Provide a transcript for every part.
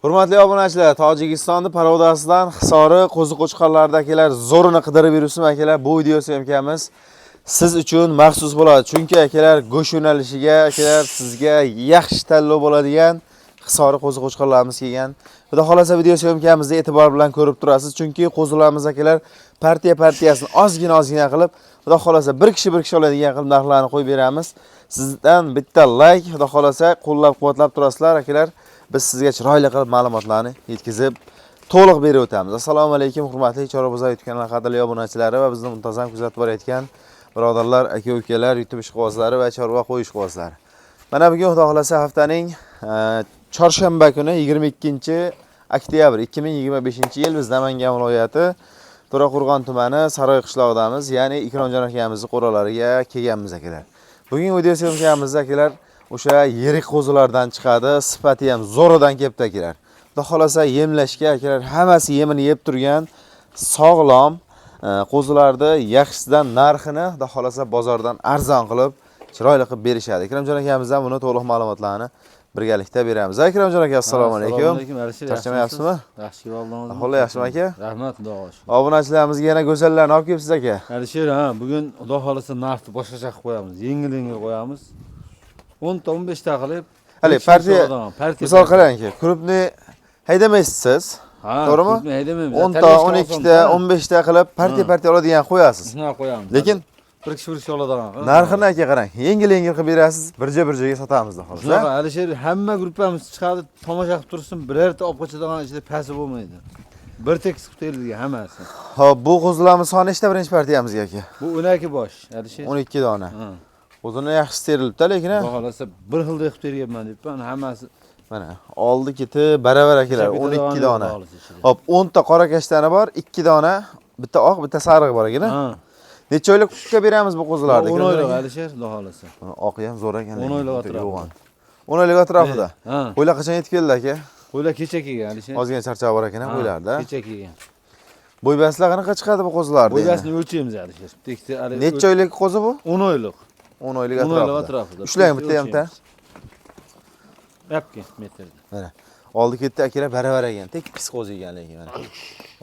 Hurmatli obunachilar, Tojikistonning parodasidan Hisori qo'ziqo'chqorlardagilar zo'rini qidirib yuribsizmi akalar? Bu video syomkamiz siz uchun maxsus bo'ladi. Chunki akalar go'sht yo'nalishiga akalar sizga yaxshi tanlov bo'ladigan Hisori qo'ziqo'chqorlarimiz kelgan. Xudo xolasa video syomkamizda e'tibor bilan ko'rib turasiz. Chunki qo'zilarimiz akalar partiyasini ozgina qilib, xudo xolasa bir kishi oladigan qilib narxlarni qo'yib beramiz. Sizdan bitta like, xudo xolasa qo'llab-quvvatlab turasizlar akalar. Biz sizga chiroyli qilib ma'lumotlarni yetkazib, to'liq berib o'tamiz. Assalomu alaykum, hurmatli Chorabozor YouTube kanali qadrli obunachilari va bizni muntazam kuzatib borayotgan birodarlar, aka-ukalar, YouTube ishqibozlari va chorva qo'y ishqibozlari. Mana bugun xudo xolasa haftaning chorshanba kuni 22-oktyabr 2025-yil biz Namangan viloyati To'raqo'rg'on tumani Saroy qishlog'idamiz, ya'ni Ikromjon akamizning qo'ralariga kelganmiz akalar. Bugun video syomkamizda akalar o'sha yirik qo'zilardan chiqadi, sifati ham zo'ridan kelibdi akalar. Xudo xolasa yemlashga akalar hammasi yemini yeb turgan sog'lom qo'zilarni yaxshisidan narxini xudo xolasa bozordan arzon qilib, chiroyli qilib berishadi. Ikromjon akamizdan buni to'liq ma'lumotlarni birgalikda beramiz. Ikromjon aka, assalomu alaykum. Charchamayapsizmi? Yaxshi bo'ldingiz. Ahvol yaxshimi aka? Rahmat, xudo xo'sh. Obunachilarimizga yana go'zallarni olib kelibsiz aka. Alisher, bugun xudo xolasa narxni boshqacha qilib qo'yamiz. Yengil qo'yamiz. 10 ta 15 ta qilib. Hali partiya misol qarang-ki, klubni haydamaysiz. To'g'rimi? 10 ta, 12 ta, 15 ta qilib partiya oladigan qo'yasiz. Shuni qo'yamiz. Lekin bir kishi oladigan. Narxini aka qarang, yengil qilib berasiz, bir joyga sotamiz xolos. Shunaqa Alisher, hamma gruppamiz chiqadi, tomosha qilib tursin, birorta olib qochadigan ichida pasi bo'lmaydi. Bir tekis qilib terilgan hammasi. Xo'p, bu qo'zilarimiz soni nechta birinchi partiyamizga aka? Bu 12 bosh, Alisher. 12 dona. O'zini yaxshi terilibdi, lekin Xudo xolasa bir xilda qilib terganman debman, hammasi mana oldi keti baravar akalar, 12 dona. Xo'p, 10 ta qora kashtani bor, 2 dona, bitta oq, bitta sariq bor ekan. Necha oylik kutga beramiz bu qo'zilarni? 10 oylik Alisher, xudo xolasa. Oqi ham zo'r ekan. 10 oylik atrofida. 10 oylik atrofida. Qo'ylar qachon yetib keldi aka? Qo'ylar kecha kelgan Alisher. Ozgina charchab bor ekan qo'ylarda. Kecha kelgan. Bo'ybaslar qanaqa chiqadi bu qo'zilarni? Bo'ybasini o'lchaymiz Alisher. Necha oylik qo'zi bu? 10 oylik. 10 oylik atrofida. Ushlang bitta ham ta. Yapki metrda. Mana. Oldi ketdi akalar baravar ekan. Tekis qo'zi ekan lekin mana.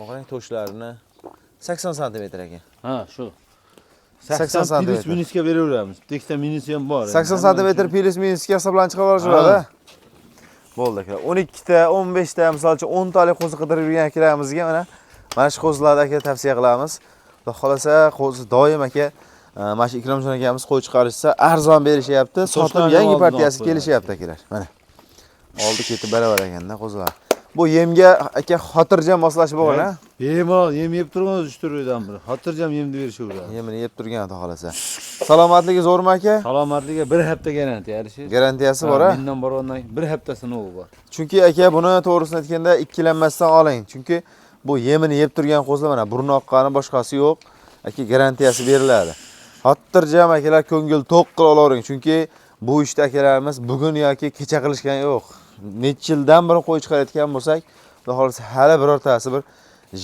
Qarang toshlarini 80 sm ekan. Ha, shu. 80 sm. Minusga beraveramiz. Tekisda minusi ham bor. 80 sm plus minusga hisoblanib chiqib olishadi. Bo'ldi aka. 12 ta, 15 ta, masalan 10 talik qo'zi qidirib yurgan akalarimizga mana shu qo'zilarni aka tavsiya qilamiz. Xudo xolasa qo'zi doim aka mana shu Ikromjon akamiz qo'y chiqarishsa arzon berishyapti. Sotim yangi partiyasi kelishyapti akalar. Mana. Oldi ketib baravar ekanda qo'zilar. Bu yemga aka xotirjam moslashib bo'lgan-a? Bemalol yem yeb turgan 3 turdan biri. Xotirjam yemni berishaveradi. Yemini yeb turgan xudo xolasa. Salomatligi zo'rmi aka? Salomatligiga 1 hafta garantiya Alisher. Garantiyasi bor-a? Mendan borgandan 1 hafta sinovi bor. Chunki aka buni to'g'risini aytganda ikkilanmasdan oling. Chunki bu yemini yeb turgan qo'zilar mana burni oqqani boshqasi yo'q. Aka garantiyasi beriladi. Xotirjam akalar ko'ngil to'q qila olavering. Chunki bu ishda akalarimiz bugun yoki kecha qilishgan yo'q. Necha yildan beri qo'y chiqarayotgan bo'lsak, xudo xolasa hali birortasi bir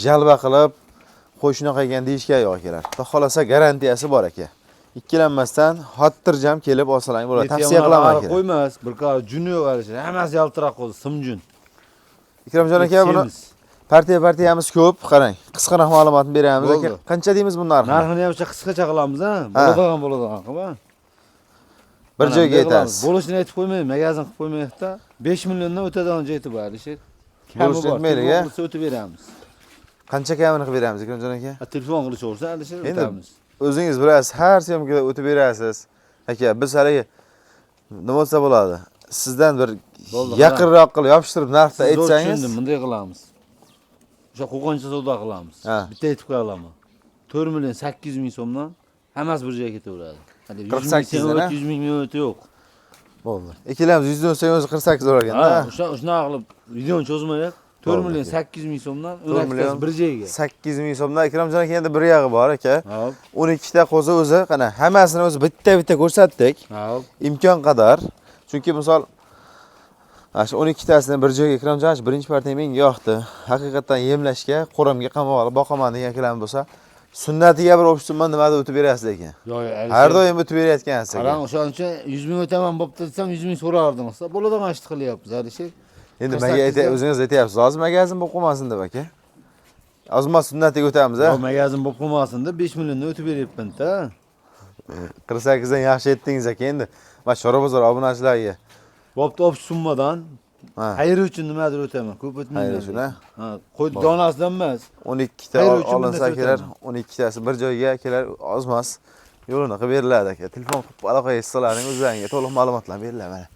jalba qilib qo'y shunaqa ekan deyishgan yo'q akalar. Xudo xolasa garantiyasi bor aka. Ikkilanmasdan xotirjam kelib olsalang bo'ladi. Tavsiya qilaman aka. Qo'ymas, bir qor juni yo'q Alisher. Hammasi yaltiroq qo'zi, simjun. Ikromjon aka buni partiyamiz ko'p, qarang. Qisqaroq ma'lumotni beramiz aka. Qancha deymiz bu narxni? Narxini ham qisqacha qilamiz, bo'ladigan qilib. Bir joyga aytasiz. Bo'lishini aytib qo'ymayman, magazin qilib qo'ymaydi-da. 5 milliondan o'tadigan joyi bor Alisher. Bo'lishni aytmaylik-a? O'tib beramiz. Qancha kamini qilib beramiz Ikromjon aka? Telefon qilishaversa Alisher o'tamiz. O'zingiz bilasiz, har syomkada o'tib berasiz. Aka, biz hali nima bo'lsa bo'ladi. Sizdan bir yaqinroq qilib yopishtirib narxda aytsangiz, tushundim, bunday qilamiz. O'sha qo'qoncha savdo qilamiz. Bitta aytib qo'yaman. 4 million 800 ming so'mdan hammasi bir joyga ketaveradi. 48 dan 100 ming minut yo'q. Bo'ldi. Ikkalamiz 100 dan so'ng o'zi 48 o'raganda. Shunaqa qilib videoni cho'zmaylik. 4 million 800 ming so'mdan 4 million bir joyga. 800 ming so'mdan Ikromjon aka endi bir yog'i bor aka. 12 ta qo'zi o'zi qana hammasini o'zi bitta ko'rsatdik. Imkon qadar. Chunki misol shu 12 tasini bir joyga Ikromjon birinchi partiya menga yoqdi. Haqiqatan yemlashga, qo'ramga qamab olib boqaman degan akalar bo'lsa, sunnatiga bir o'pishtimman nimada o'tib berasiz ekan. Har doim o'tib berayotgansiz. Qarang, o'shaning uchun 100 ming o'taman bo'pti desam 100 ming so'rardingiz. Bo'ladigan ishni qilyapmiz, Alisher. Endi menga o'zingiz aytyapsiz, hozir magazin bo'lib qolmasin deb aka. Ozmas sunnatiga o'tamiz Yo, ha. magazin bo'lib qolmasin deb 5 milliondan o'tib beryapman-da. 48 dan yaxshi etdingiz aka endi. Mana Shora bozor obunachilarga. Bo'pti, ob summadan xayri uchun nimadir o'taman. Ko'p o'tmayman. Xayri uchun, ha? Ha, qo'y donasidan emas. 12 ta Xayri uchun olinsa bunday akalar, so'taman. 12 tasi bir joyga akalar ozmas. Yo'lini qilib beriladi aka. Telefon qilib aloqaga chiqsalaring o'zlaringga to'liq ma'lumotlar beriladi mana.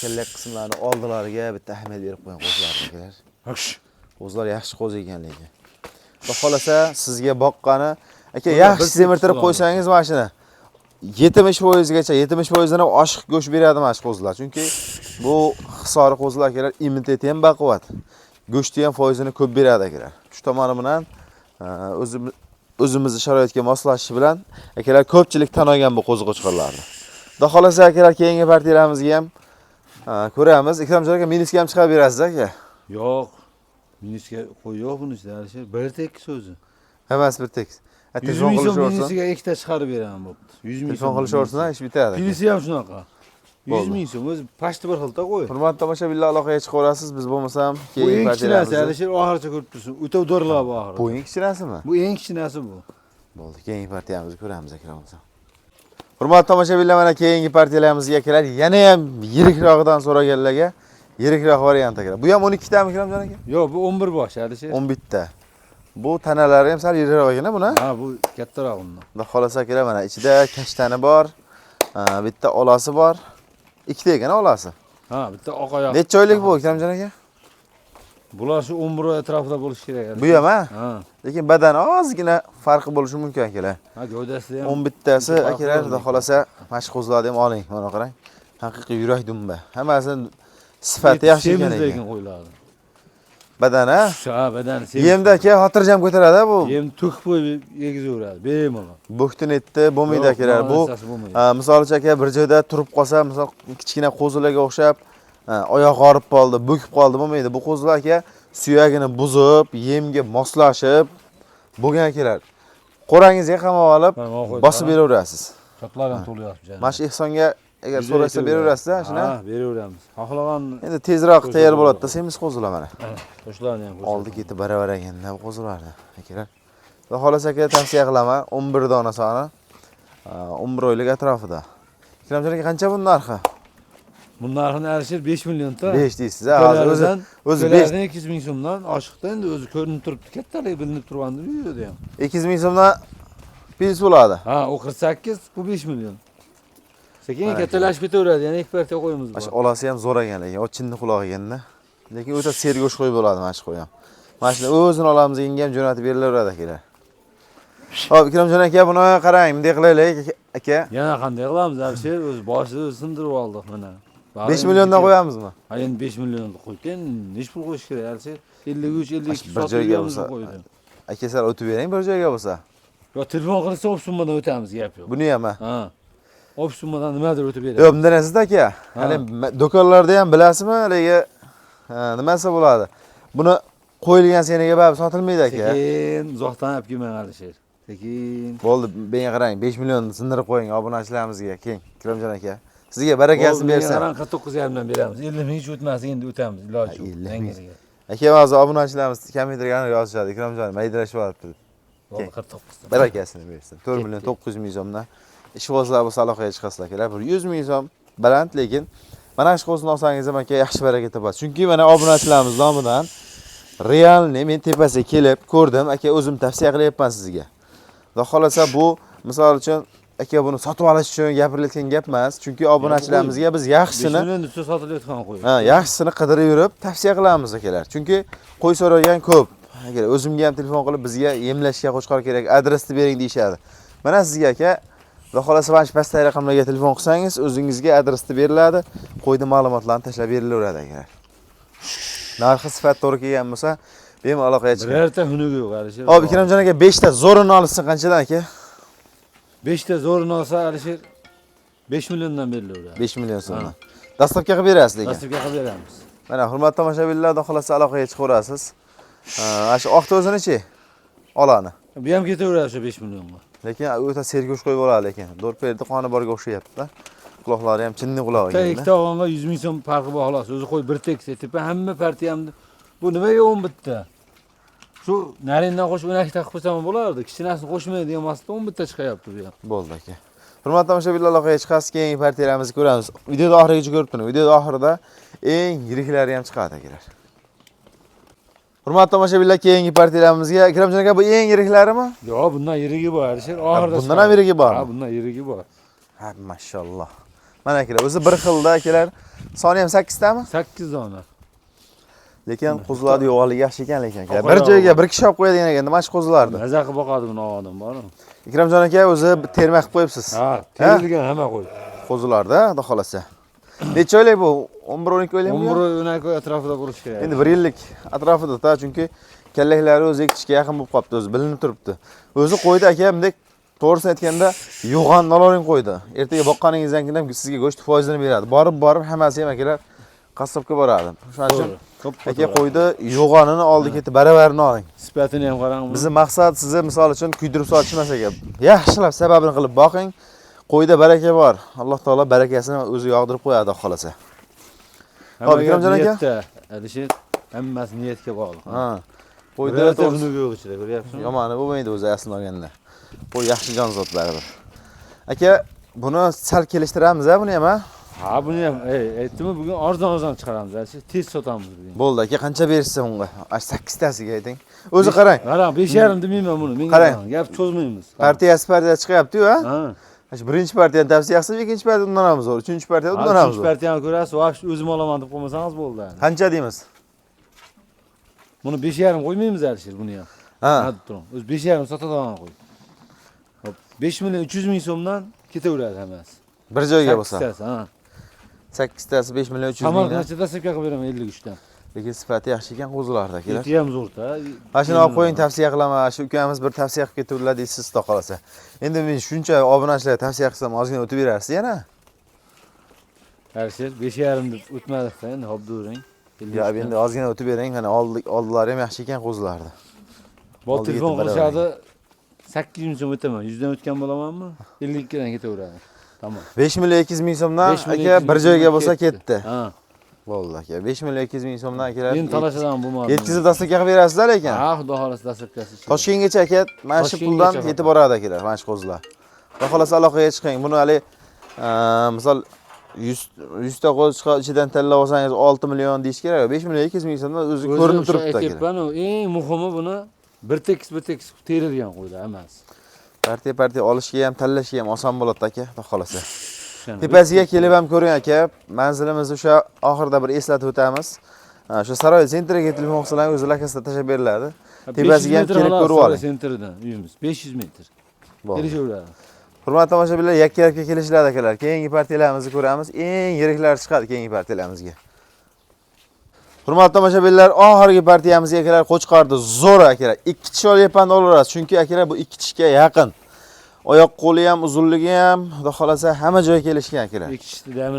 Kella qismlarni oldilariga bitta ahamiyat berib qo'ying qo'zlarga akalar. Qo'zlar yaxshi qo'z ekanligi. Xudo xolasa sizga boqqani aka yaxshi semirtirib qo'ysangiz mashina 70%gacha 70% dan oshiq go'sht beradi mana shu qo'zlar. Chunki bu hisori qo'zlar akalar immuniteti ham baquvvat. Go'shti ham foizini ko'p beradi akalar. Shu tomoni bilan o'zimizni sharoitga moslashish bilan akalar ko'pchilik tan olgan bu qo'ziqo'chqarlarni. Xudo xolasa akalar keyingi partiyalamizga ham ko'ramiz. Ikromjon aka minusga ham chiqarib berasiz aka. Yo'q. Minusga qo'y yo'q buni ichida. Bir tekis o'zi. Hammasi bir tekis. 100 ming so'm minusiga ikkita chiqarib beraman bo'pti. 100 ming so'm qilishaversin, ish bitadi. Pilisi ham shunaqa. 100 ming so'm o'zi pashti bir xilta qo'y. Hurmatli tomoshabinlar, aloqaga chiqaverasiz. Biz bo'lmasam Bu keyingi eng kichkinasi, partiyalarimizni. Alisher oxirigacha ko'rib tursin. O'ta udorlar bu oxiri. Bu eng kichkinasimi? Bu eng kichkinasi bu. Bo'ldi, keyingi partiyamizni ko'ramiz akramimiz. Hurmatli tomoshabinlar, mana keyingi partiyalarimizga akalar yana ham yirikrog'idan so'raganlarga yirikroq variant akalar. Bu ham 12 tami Ikromjon aka? Yo'q, bu 11 bosh, Alisher. 11 ta. Bu tanalari ham sal yirikroq ekan buni. Ha, bu kattaroq undan. Xudo xolasa akalar mana ichida kashtani bor, bitta olasi bor. Ikkita ekan olasi. Ha, bitta oq oyoq. Necha oylik bu Ikromjon aka? Bular shu 11 oy atrofida bo'lishi kerak. Bu ham ha? Ha. Lekin badani ozgina farqi bo'lishi mumkin akalar. Ha, gavdasida ham 11 tasi akalar, xudo xolasa mashq qo'zlarni ham oling. Mana qarang. Haqiqiy yurak dumba. Hammasining sifati yaxshi ekan lekin qo'yiladi. Badani ha? Ha, badani semiz. Yemda aka xotirjam ko'taradi bu. Yem to'kib qo'yib yegizaveradi. Bemalol. Bo'xtin etdi, bo'lmaydi akalar. Bu misol uchun aka bir joyda turib qolsa, misol kichkina qo'zilarga o'xshab oyoq og'rib qoldi, bo'kib qoldi, bo'lmaydi. Bu qo'zilar aka suyagini buzib, yemga moslashib bo'lgan akalar. Qo'rangizga qamab olib, bosib beraverasiz. Qoplar ham to'layapti. Mana shu Ehsonga agar so'rasa beraverasiz-da, shuni. Ha, beraveramiz. Xohlagan Endi tezroq tayyor bo'ladi-da, semiz qo'zilar mana. Toshlarni ham Oldi ketib baravar ekanda bu qo'zilarni, akalar. Xudo xolasa aka tavsiya qilaman, 11 dona soni, 11 oylik atrofida. Ikromjon aka qancha bu narxi? Bu narxini Alisher 5 millionta. 5 deysiz, ha, o'zi 5 200 ming so'mdan oshiqda endi o'zi ko'rinib turibdi, kattalik bilinib turgandi bu yerda ham. 200 ming so'mdan pils bo'ladi. Ha, o 48, bu 5 million. Sekin kattalashib ketaveradi, yana ikki partiya qo'yimiz bor. Mana shu olasi ham zo'r ekan, lekin ochinni quloq ekanda. Lekin o'ta sergo'sh qo'y bo'ladi mana shu qo'y ham. Mana shuni o'zini olamiz, menga ham jo'natib berilaveradi akalar. Xo'p, Ikromjon aka, buni qarang, bunday qilaylik aka. Yana qanday qilamiz, Alisher? O'zi boshida sindirib oldik mana. 5 milliondan qo'yamizmi? Ha, endi 5 milliondan qo'ygan, nech pul qo'yish kerak, Alisher? 53, 52 bir joyga bo'lsa. qo'ydi. Aka, sal o'tib bering bir joyga bo'lsa. Yo, telefon qilsa o'p summadan o'tamiz, gap yo'q. Buni ham Ha. O'p summadan nimadir o'tib beradi. Yo'q, bundan emas aka. Hali do'konlarda ham bilasizmi, haligi nimasi bo'ladi? Buni qo'yilgan senaga baribir sotilmaydi aka. Sekin uzoqdan olib kelmang, Alisher. Sekin. Bo'ldi, menga qarang, 5 million sindirib qo'ying obunachilarimizga, keng. Ikromjon aka. Sizga barakasini bersin. Qarang, 49,5 dan beramiz. 50 ming hech o'tmasin, endi o'tamiz, iloji yo'q. 50 ming. Aka, hozir obunachilarimiz kommentarga yozishadi, Ikromjon maydalashyapti. 49 dan. Barakasini bersin. 4 million 900 ming so'mdan ishqibozlar bo'lsa aloqaga chiqasizlar akalar. 100 ming so'm baland, lekin mana shu qo'zni olsangiz ham aka yaxshi baraka topasiz. Chunki mana obunachilarimiz nomidan realni men tepasiga kelib ko'rdim, aka o'zim tavsiya qilyapman sizga. Xudo xolasa bu misol uchun aka buni sotib olish uchun gapirilayotgan gap emas. Chunki obunachilarimizga biz yaxshisini 5 million desa sotilayotgan qo'y. Ha, yaxshisini qidirib yurib tavsiya qilamiz akalar. Chunki qo'y so'ragan ko'p. Agar o'zimga ham telefon qilib bizga emlashga qo'shqor kerak, adresni bering deyshadi. Mana sizga aka, xudo xolasa mana shu pastdagi raqamlarga telefon qilsangiz, o'zingizga adresni beriladi, qo'ydi ma'lumotlarni tashlab berilaveradi akalar. Narxi sifat to'g'ri kelgan bo'lsa, bemalol aloqaga chiqing. Birorta xunugi yo'q, Alisher. Hop, Ikromjon aka 5 ta zo'rini olsin qanchadan aka? 5 ta zo'rini olsa, Alisher 5 milliondan berilaveradi. 5 million so'mdan. Dastlabki qilib berasiz lekin. Dasturga qilib beramiz. Mana hurmatli tomoshabinlar, xudo xolasa aloqaga chiqaverasiz. Ana shu oqta o'zini-chi? Olani. Bu ham ketaveradi shu 5 millionga. Lekin o'ta sergo'sh qo'y bo'ladi lekin. Do'rperdi qoni borga o'xshayapti-da. Quloqlari ham chinni quloq Bitta ekan. ikkita olganga 100 ming so'm farqi bor xolos. O'zi qo'y bir tekis etib, hamma partiyamni. Bu nimaga 10 bitta? Shu narindan qo'shib 12 ta qilib qo'ysam bo'lardi. Kichkinasini qo'shmaydigan masda 10 bitta chiqyapti bu ham. Bo'ldi aka. Hurmatli tomoshabinlar, aloqaga chiqasiz, keyingi partiyalarimizni ko'ramiz. Videoda oxirigacha ko'rib turing. Videoda oxirida eng yiriklari ham chiqadi akalar. Hurmatli tomoshabinlar, keyingi partiyalarimizga Ikramjon aka, bu eng yiriklarimi? Yo'q, bundan yirigi bor, Alisher. Oxirida. Bundan ham yirigi bormi? Ha, bundan yirigi bor. Ha, mashalloh. Mana akalar, o'zi bir xilda akalar. Soni ham 8 tami? 8 dona. Lekin qo'zilarni yo'g'onligi yaxshi ekan lekin aka. Bir joyga bir kishi olib qo'yadigan ekan, nima shu qo'zilarni? Maza qilib boqadi buni odam bormi? Ikramjon aka, o'zi terma qilib qo'yibsiz. Ha, terilgan hamma qo'y. Qo'zilarda, xudo xolasa. Necha oylik bu? 11-12 oylikmi? 11-12 oy atrofida bo'lishi kerak. Endi 1 yillik atrofida-da, chunki kallaklari o'zi ekishga yaqin bo'lib qolibdi, o'zi bilinib turibdi. O'zi qo'ydi aka, bunday to'g'risini aytganda, yo'g'on noloring qo'ydi. Ertaga boqqaningizdan keyin ham sizga go'sht foizini beradi. Borib hammasi ham akalar qassobga boradi. Shuning uchun aka qo'ydi, yo'g'onini oldi ketib barabarini oling. Sifatini ham qarang. Bizning maqsad sizni misol uchun kuydirib sotish emas aka. Yaxshilab sababini qilib boqing. Qo'yda baraka bor. Alloh taolo barakasini o'zi yog'dirib qo'yadi, xohlasa. Xo'p, Ikramjon aka. Alisher, hammasi niyatga bog'liq. Ha. Qo'yda to'g'ri yo'q ichida, ko'ryapsizmi? Yomoni bo'lmaydi o'zi aslini olganda. Bu yaxshi jonzotlardir. Aka, buni sal kelishtiramiz-a buni ham, ha? Ha, buni ham, aytdimmi, bugun arzon chiqaramiz, Alisher. Tez sotamiz bugun. Bo'ldi aka, qancha berishsa unga? 8 tasiga ayting. O'zi qarang. Qarang, 5,5 demayman buni. Menga Qarang. gap cho'zmaymiz. Partiya chiqyapti-yu, ha? Ha. Shu birinchi partiyani tavsiya qilsangiz, ikkinchi partiya undan olamiz, uchinchi partiya undan olamiz. Uchinchi partiyani ko'rasiz, vosh o'zim olaman deb qo'ymasangiz bo'ldi. Qancha deymiz? Buni 5,5 qo'ymaymiz, Alisher, buni ham. Ha. Hadi turing. O'zi 5,5 sotadigan qo'y. Hop, 5 million 300 ming so'mdan ketaveradi hammasi. Bir joyga bo'lsa. 8 tasi 5 million 300 ming. Samarqandcha dastlabki qilib beraman 53 dan. Lekin sifati yaxshi ekan qo'zilarda akalar. Eti ham zo'rda. Mana shuni olib qo'ying, tavsiya qilaman. Shu ukamiz bir tavsiya qilib ketaverlar deysiz, xudo qolasa. Endi men shuncha obunachilarga tavsiya qilsam, ozgina o'tib berarsiz yana. Alisher 5,5 deb o'tmadi-da, endi hop during. Ya endi ozgina o'tib bering, mana oldilari ham yaxshi ekan qo'zilarda. Bol telefon qilishadi. 800 ming so'm o'taman. 100 dan o'tgan bo'lamanmi? 52 dan ketaveradi. Tamam. 5 million 200 ming so'mdan aka bir joyga bo'lsa ketdi. Ha. Bo'ldi aka. 5 million 200 ming so'mdan akalar. Men talashadan bo'lmadi. Yetkazib dastlabga qilib berasizlar lekin. Ha, xudo xolasa dastlabkasi. Toshkentgacha aka mana shu puldan yetib boradi akalar, mana shu qo'zilar. Xudo xolasa aloqaga chiqing. Buni hali misol 100 ta qo'z ichidan tanlab olsangiz 6 million deyish kerak. 5 million 200 ming so'mdan o'zi ko'rinib turibdi akalar. Eng muhimi buni bir tekis terilgan qo'ydi hammasi. Partiya olishga ham, tanlashga ham oson bo'ladi aka, xudo xolasa. Tepasiga kelib ham ko'ring aka. Manzilimizni o'sha oxirida bir eslatib o'tamiz. O'sha Saroy sentriga telefon qilsalar o'zi lokasida tashab beriladi. Tepasiga ham kelib ko'rib oling. Sentrdan uyimiz 500 metr. Kelishaveradi. Hurmatli tomoshabinlar, yakka-yakka kelishiladi akalar. Keyingi partiyalarimizni ko'ramiz. Eng yiriklari chiqadi keyingi partiyalarimizga. Hurmatli tomoshabinlar, oxirgi partiyamizga akalar Qo'chqorni zo'r akalar. 2 tish olyapman olasiz, chunki akalar bu 2 tishga yaqin. Oyoq qo'li ham, uzunligi ham, xudo xolasa hamma joyga kelishgan akalar.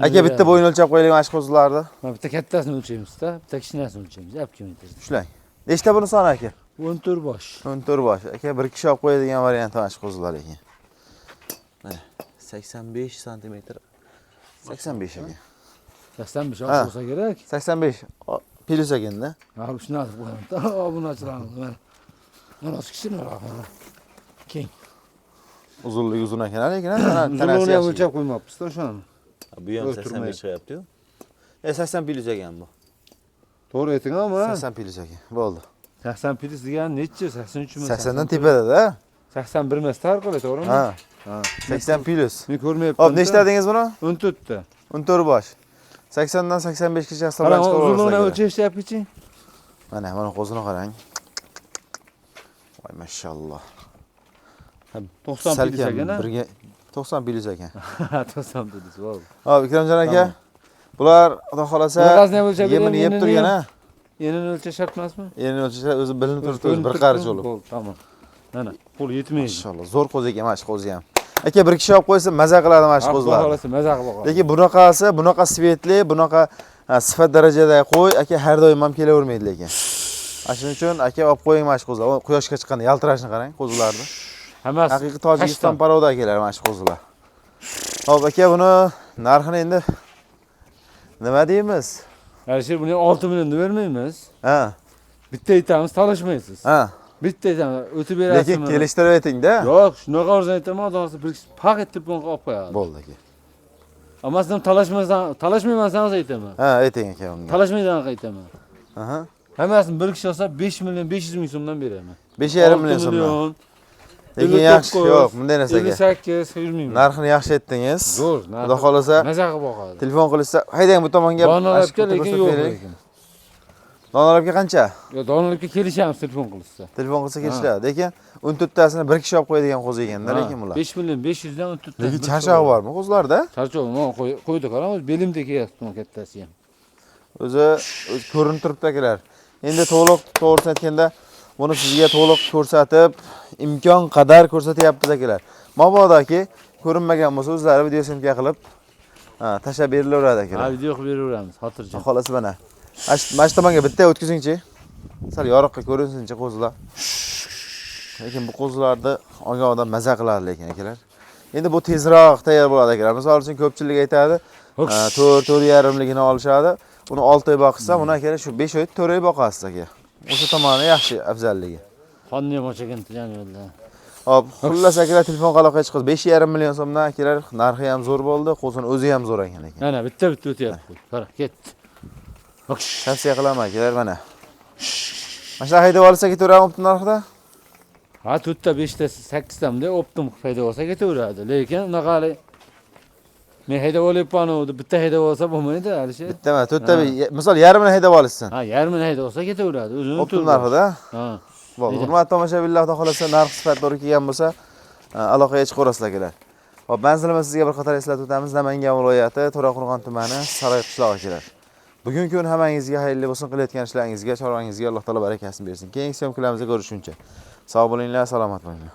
Aka bitta bo'yin o'lchab qo'yaylik mana shu qo'zilarni. Mana bitta kattasini o'lchaymiz-da, bitta kichkinasini o'lchaymiz, 2 metr. Shulang. Nechta buni soni aka? 14 bosh. 14 bosh. Aka bir kishi olib qo'yadigan variant mana shu qo'zilar ekan. Mana 85 sm. 85 aka. 85 bo'lsa kerak. 85 plus ekanda. Ha, shuni olib qo'yaman. Obunachilarni mana. Mana kichkinaroq. Keng. Uzunligi uzun ekan, lekin tanasi yaxshi. O'lchab qo'ymabmiz-da o'shani. Bu ham 85 chiqyapti-yu. 80 plus ekan bu. To'g'ri ayting-mi? 80 plus ekan. Bo'ldi. 80 plus degani necha? 83 mi? 80 dan tepada-da. 81 emas, to'g'ri, to'g'rimi? Ha. 80 plus. Men ko'rmayapman. Hop, nechta dedingiz buni? 14 ta. 14 bosh. 80 dan 85 gacha hisoblanib chiqib olasiz. Uzunligini o'lchashyapti-chi? Mana qo'zini qarang. Voy mashalloh. 90 plus ekan. 90 plus ekan. 90 plus, bo'ldi. Hop, Ikramjon aka. Bular xudo xolasa yemini yeb turgan-a? Yenini o'lchash shart emasmi? Yenini o'lchash o'zi bilinib turibdi, o'zi bir qarich bo'lib. Bo'ldi, tamam. Mana, qo'l yetmaydi. Mashalloh, zo'r qo'zi ekan mana shu qo'zi ham. Aka bir kishi olib qo'ysa maza qiladi mana shu qo'zilar. Xudo xolasa maza qilib qo'yadi. Lekin bunaqasi, bunaqa svetli, bunaqa sifat darajadagi qo'y aka har doim ham kelavermaydi lekin. Shuning uchun aka olib qo'ying mana shu qo'zilar. Quyoshga chiqqanda yaltirashini qarang qo'zilarni. Hammasi haqiqiy Tojikiston paroda akalar mana shu qo'zilar. Hop aka buni narxini endi nima deymiz? Alisher buni 6 million deb vermaymiz. Ha, Bitta aytamiz, talashmaysiz. ha. Bitta aytamiz, o'tib Lekin berasizmi? kelishtirib ayting-da. Yo'q, shunaqa arzon aytaman, odamlar bir paq etib bunga olib qo'yadi. Bo'ldi aka. Ammo sizdan talashmayman sangiz aytaman. Ha, ayting aka unga. Talashmaydan aytaman. Aha. Hammasini bir kishi olsa 5 million 500 ming so'mdan beraman. 5,5 million so'mdan. Lekin yaxshi, yo'q, bunday narsaga. 58 100 ming. Narxini yaxshi aytdingiz. Zo'r, Xudo xolasa maza qilib boqadi. telefon qilishsa, haydang bu tomonga. Donalabga lekin yo'q lekin. Donalabga qancha? Yo, donalabga kelishamiz telefon qilsa. Telefon qilsa kelishadi. Lekin 14tasini bir kishi olib qo'yadigan qo'zi ekanda, lekin bular. 5 million 500 dan 14 Lekin charchog'i bormi qo'zlarda? Charchoq, men qo'ydi qarang, belimda kelyapti kattasi ham. O'zi ko'rinib turibdi akalar. Endi to'g'risini aytganda, buni sizga to'liq ko'rsatib, imkon qadar ko'rsatyapmiz akalar. Mabodoki ko'rinmagan bo'lsa, o'zlari video syomka qilib, tashlab berilaveradi akalar. Ha, video qilib beraveramiz, xotirjam. Xohlasa mana. Mana shu tomonga bitta o'tkazingchi. Sal yorug'qa ko'rinsinchi qo'zilar. Lekin bu qo'zilarni olgan odam maza qiladi lekin akalar. Endi bu tezroq tayyor bo'ladi akalar. Misol uchun ko'pchilik aytadi, 4-4,5ligini olishadi. Uni 6 oy boqsa, uni akalar shu 5 oy 4 oy boqasiz aka. O'sha tomoni yaxshi afzalligi. Qonni ham ochagan tijan yo'lda. Hop, xullas akalar telefon aloqaga chiqdi. 5,5 million so'mdan akalar, narxi ham zo'r bo'ldi, qo'zini o'zi ham zo'r ekan lekin. Mana bitta o'tyapti. Qara, ketdi. Tavsiya qilaman akalar mana. Mana shu haydab olsa ketaveradi optim narxida. Ha, 4ta, 5ta, 8tamda optim haydab olsa ketaveradi. Lekin unaqali men haydab olyapman deb bitta haydab olsa bo'lmaydi, Alisher. Bittami? 4ta, misol yarmini haydab olishsin. Ha, yarmini haydab olsa ketaveradi. O'zini Optim narxida. Ha. Bo'ldi. Hurmatli tomoshabinlar, xudo xolasa narx sifat to'g'ri kelgan bo'lsa, aloqaga chiqaverasizlar akalar. Hop, manzilimiz sizga bir qator eslatib o'tamiz. Namangan viloyati To'raqo'rg'on tumani Saroy qishlog'i akalar. Bugungi kun hammangizga xayrli bo'lsin, qilayotgan ishlaringizga, chorvangizga Alloh taolo barakasini bersin. Keyingi syomkalarimizda ko'rishguncha sog' bo'linglar, salomat bo'linglar.